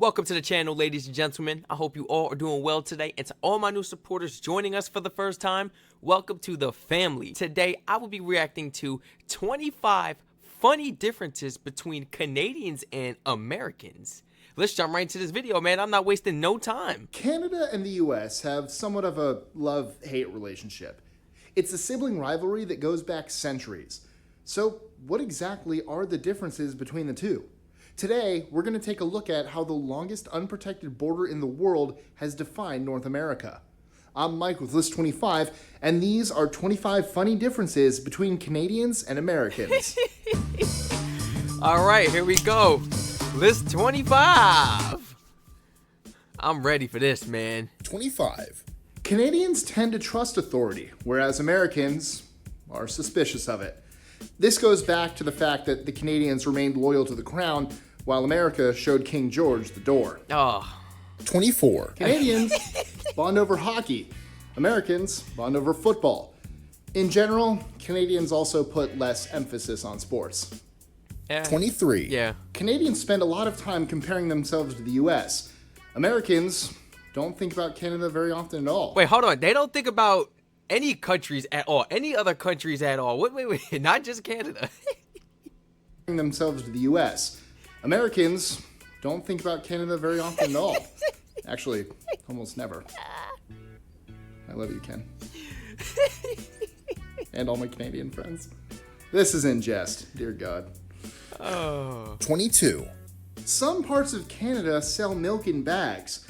Welcome to the channel, ladies and gentlemen. I hope you all are doing well today. And to all my new supporters joining us for the first time, welcome to the family. Today, I will be reacting to 25 funny differences between Canadians and Americans. Let's jump right into this video, man. I'm not wasting no time. Canada and the US have somewhat of a love-hate relationship. It's a sibling rivalry that goes back centuries. So, what exactly are the differences between the two? Today, we're going to take a look at how the longest unprotected border in the world has defined North America. I'm Mike with List 25, and these are 25 funny differences between Canadians and Americans. All right, here we go. List 25. I'm ready for this, man. 25. Canadians tend to trust authority, whereas Americans are suspicious of it. This goes back to the fact that the Canadians remained loyal to the crown, while America showed King George the door. Oh. 24. Canadians bond over hockey. Americans bond over football. In general, Canadians also put less emphasis on sports. 23. Yeah. Canadians spend a lot of time comparing themselves to the US. Americans don't think about Canada very often at all. Wait, hold on. They don't think about any countries at all. Any other countries at all. Wait. Not just Canada. Themselves to the US. Americans don't think about Canada very often at all. Actually, almost never. I love you, Ken. And all my Canadian friends. This is in jest, dear God. Oh. 22. Some parts of Canada sell milk in bags.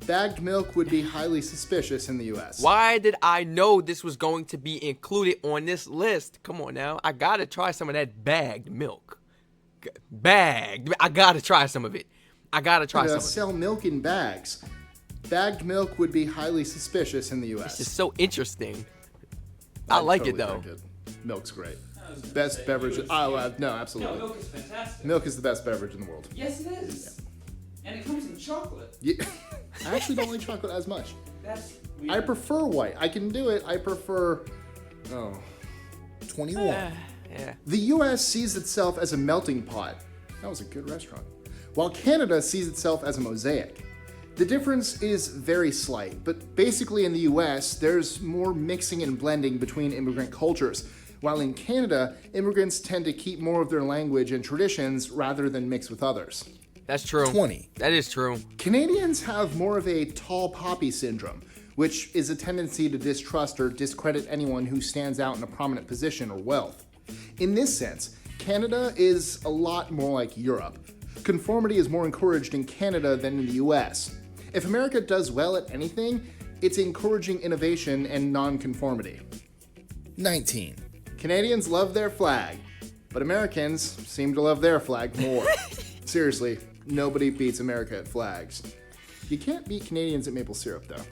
Bagged milk would be highly suspicious in the US. Why did I know this was going to be included on this list? Come on now. I gotta try some of that bagged milk. Bagged. I gotta try some of it. I gotta try some of it. Sell milk in bags. Bagged milk would be highly suspicious in the US. It's so interesting. I like totally it though. drink it. Milk's great. Best beverage. Oh, no, absolutely. No, milk is fantastic. Milk is the best beverage in the world. Yes, it is. Yeah. And it comes in chocolate. Yeah. I actually don't like chocolate as much. That's weird. I prefer white. I can do it. I prefer... 21. Yeah. The US sees itself as a melting pot. That was a good restaurant. While Canada sees itself as a mosaic. The difference is very slight, but basically in the US, there's more mixing and blending between immigrant cultures. While in Canada, immigrants tend to keep more of their language and traditions rather than mix with others. That's true. 20. That is true. Canadians have more of a tall poppy syndrome, which is a tendency to distrust or discredit anyone who stands out in a prominent position or wealth. In this sense, Canada is a lot more like Europe. Conformity is more encouraged in Canada than in the US. If America does well at anything, it's encouraging innovation and non-conformity. 19. Canadians love their flag, but Americans seem to love their flag more. Seriously, nobody beats America at flags. You can't beat Canadians at maple syrup, though.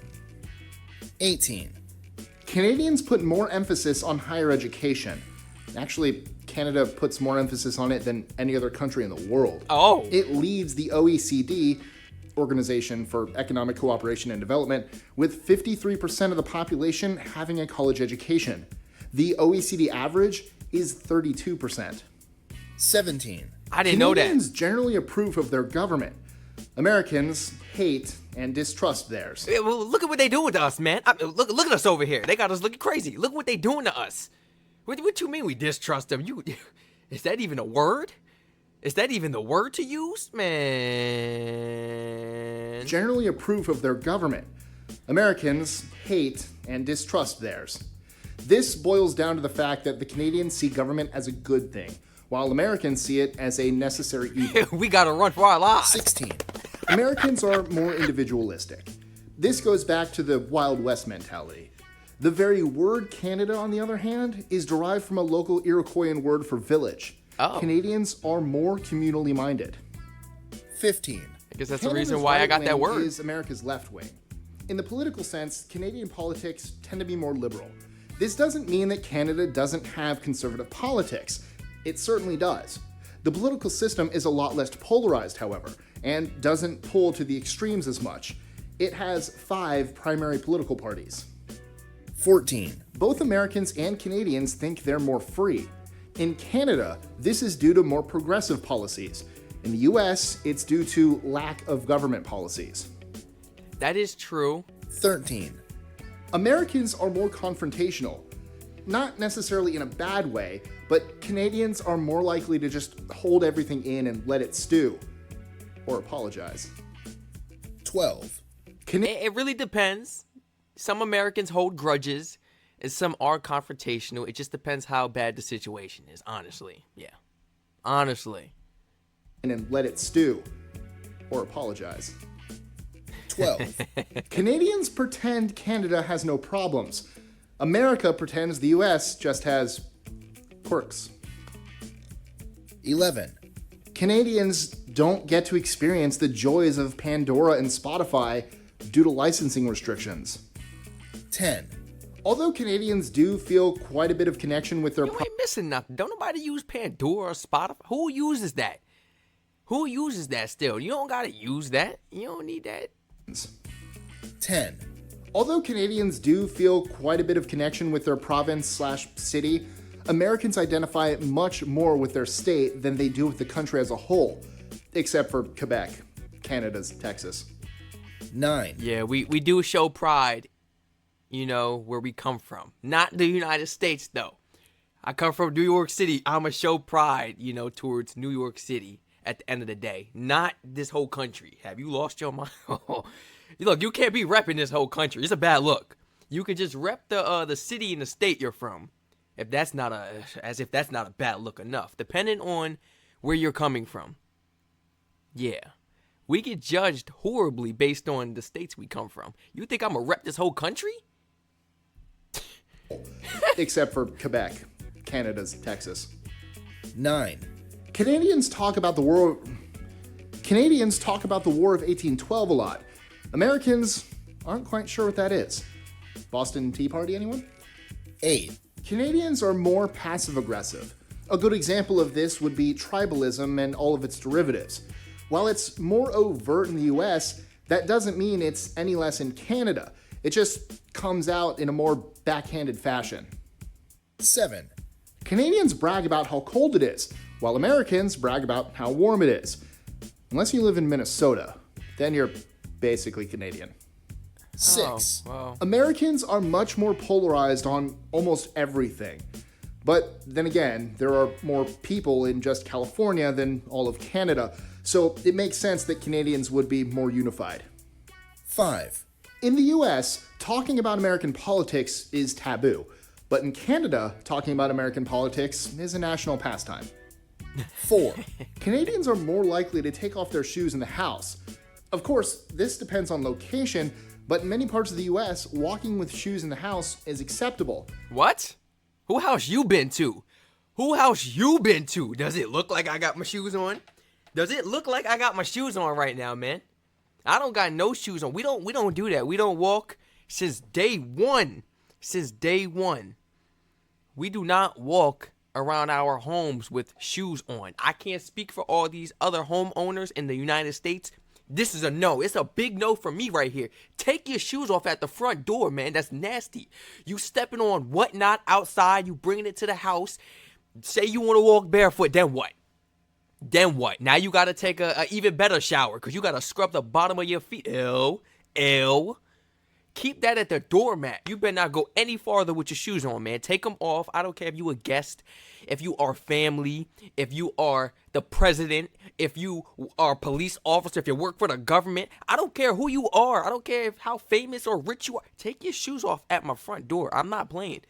18. Canadians put more emphasis on higher education. Actually, Canada puts more emphasis on it than any other country in the world. Oh. It leads the OECD, Organization for Economic Cooperation and Development, with 53% of the population having a college education. The OECD average is 32%. 17. I didn't know that. Canadians generally approve of their government. Americans hate and distrust theirs. Yeah, well, look at what they do with us, man. Look at us over here. They got us looking crazy. Look what they doing to us. What you mean we distrust them? Is that even a word? Is that even the word to use? Man. Generally approve of their government. Americans hate and distrust theirs. This boils down to the fact that the Canadians see government as a good thing, while Americans see it as a necessary evil. We gotta run for our lives. 16. Americans are more individualistic. This goes back to the Wild West mentality. The very word Canada, on the other hand, is derived from a local Iroquoian word for village. Oh. Canadians are more communally minded. 15. I guess that's the reason why I got that word. Is America's left wing. In the political sense, Canadian politics tend to be more liberal. This doesn't mean that Canada doesn't have conservative politics. It certainly does. The political system is a lot less polarized, however, and doesn't pull to the extremes as much. It has 5 primary political parties. 14. Both Americans and Canadians think they're more free. In Canada, this is due to more progressive policies. In the US, it's due to lack of government policies. That is true. 13. Americans are more confrontational. Not necessarily in a bad way, but Canadians are more likely to just hold everything in and let it stew. Or apologize. 12. It really depends. Some Americans hold grudges, and some are confrontational. It just depends how bad the situation is, honestly. Yeah. Honestly. And let it stew. Or apologize. 12. Canadians pretend Canada has no problems. America pretends the US just has quirks. 11. Canadians don't get to experience the joys of Pandora and Spotify due to licensing restrictions. 10. Although Canadians do feel quite a bit of connection with their You ain't missing nothing. Don't nobody use Pandora or Spotify. Who uses that? Who uses that still? You don't gotta use that. You don't need that. 10. Although Canadians do feel quite a bit of connection with their province/city, Americans identify much more with their state than they do with the country as a whole, except for Quebec, Canada's Texas. 9. Yeah, we do show pride, you know, where we come from. Not the United States, though. I come from New York City. I'ma show pride, you know, towards New York City at the end of the day. Not this whole country. Have you lost your mind? Look, you can't be repping this whole country. It's a bad look. You can just rep the city and the state you're from. If that's not a bad look enough, depending on where you're coming from. Yeah. We get judged horribly based on the states we come from. You think I'm gonna rep this whole country? Except for Quebec, Canada's Texas. 9. Canadians talk about the War of 1812 a lot. Americans aren't quite sure what that is. Boston Tea Party, anyone? 8. Canadians are more passive-aggressive. A good example of this would be tribalism and all of its derivatives. While it's more overt in the US, that doesn't mean it's any less in Canada. It just comes out in a more backhanded fashion. 7. Canadians brag about how cold it is, while Americans brag about how warm it is. Unless you live in Minnesota, then you're basically Canadian. 6. Oh, well. Americans are much more polarized on almost everything. But then again, there are more people in just California than all of Canada, so it makes sense that Canadians would be more unified. 5. In the US, talking about American politics is taboo, but in Canada, talking about American politics is a national pastime. 4. Canadians are more likely to take off their shoes in the house. Of course, this depends on location, but in many parts of the US, walking with shoes in the house is acceptable. What? Who house you been to? Who house you been to? Does it look like I got my shoes on? Does it look like I got my shoes on right now, man? I don't got no shoes on. We don't do that. We don't walk since day one. Since day one. We do not walk around our homes with shoes on. I can't speak for all these other homeowners in the United States. This is a no. It's a big no for me right here. Take your shoes off at the front door, man. That's nasty. You stepping on whatnot outside. You bringing it to the house. Say you want to walk barefoot. Then what? Then what? Now you got to take a even better shower because you got to scrub the bottom of your feet. Ew. Keep that at the doormat. You better not go any farther with your shoes on, man. Take them off. I don't care if you a guest, if you are family, if you are the president, if you are a police officer, if you work for the government. I don't care who you are. I don't care how famous or rich you are. Take your shoes off at my front door. I'm not playing.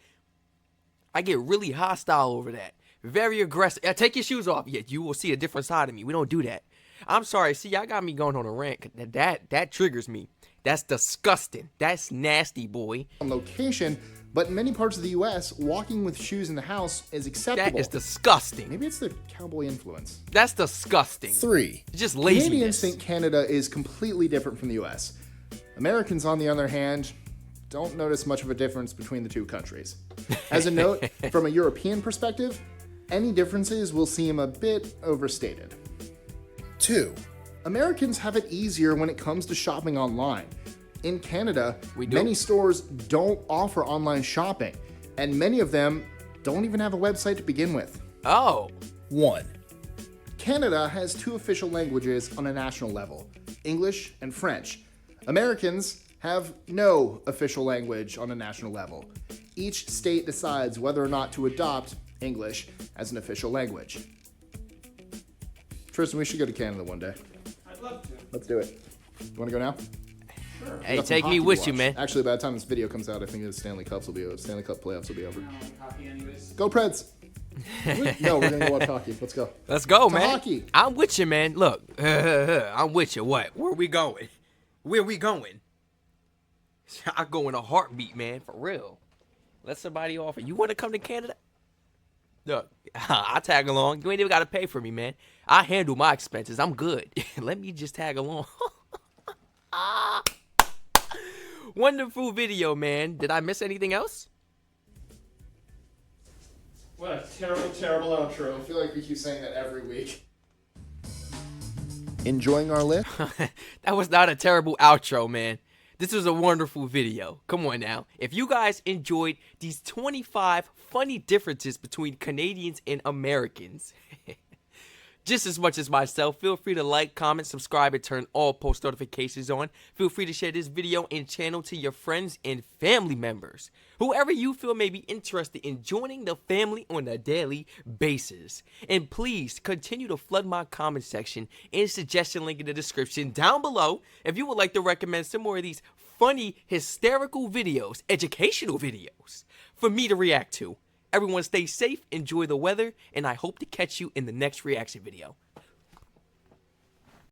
I get really hostile over that. Very aggressive. Take your shoes off. Yeah, you will see a different side of me. We don't do that. I'm sorry. See, y'all got me going on a rant. That triggers me. That's disgusting. That's nasty, boy. On location, but in many parts of the US, walking with shoes in the house is acceptable. That is disgusting. Maybe it's the cowboy influence. That's disgusting. 3. It's just Canadians laziness. think Canada is completely different from the US. Americans, on the other hand, don't notice much of a difference between the two countries. As a note, from a European perspective, any differences will seem a bit overstated. 2. Americans have it easier when it comes to shopping online. In Canada, We do. many stores don't offer online shopping, and many of them don't even have a website to begin with. Oh. 1. Canada has two official languages on a national level, English and French. Americans have no official language on a national level. Each state decides whether or not to adopt English as an official language. Tristan, we should go to Canada one day. I'd love to. Let's do it. You want to go now? Sure. Hey, Got some take me hockey to with you, watch. man. Actually, by the time this video comes out, I think the Stanley Cup playoffs will be over. I don't like hockey anyways. Go Preds! No, we're gonna go watch hockey. Let's go. Let's go, To man. hockey. I'm with you, man. Look, I'm with you. What? Where we going? Where we going? I go in a heartbeat, man. For real. Let somebody offer. You want to come to Canada? Look, I'll tag along. You ain't even got to pay for me, man. I handle my expenses. I'm good. Let me just tag along. Wonderful video, man. Did I miss anything else? What a terrible, terrible outro. I feel like we keep saying that every week. Enjoying our lift? That was not a terrible outro, man. This was a wonderful video. Come on now. If you guys enjoyed these 25 funny differences between Canadians and Americans, just as much as myself, feel free to like, comment, subscribe, and turn all post notifications on. Feel free to share this video and channel to your friends and family members. Whoever you feel may be interested in joining the family on a daily basis. And please continue to flood my comment section and suggestion link in the description down below if you would like to recommend some more of these funny, hysterical videos, educational videos for me to react to. Everyone stay safe, enjoy the weather, and I hope to catch you in the next reaction video.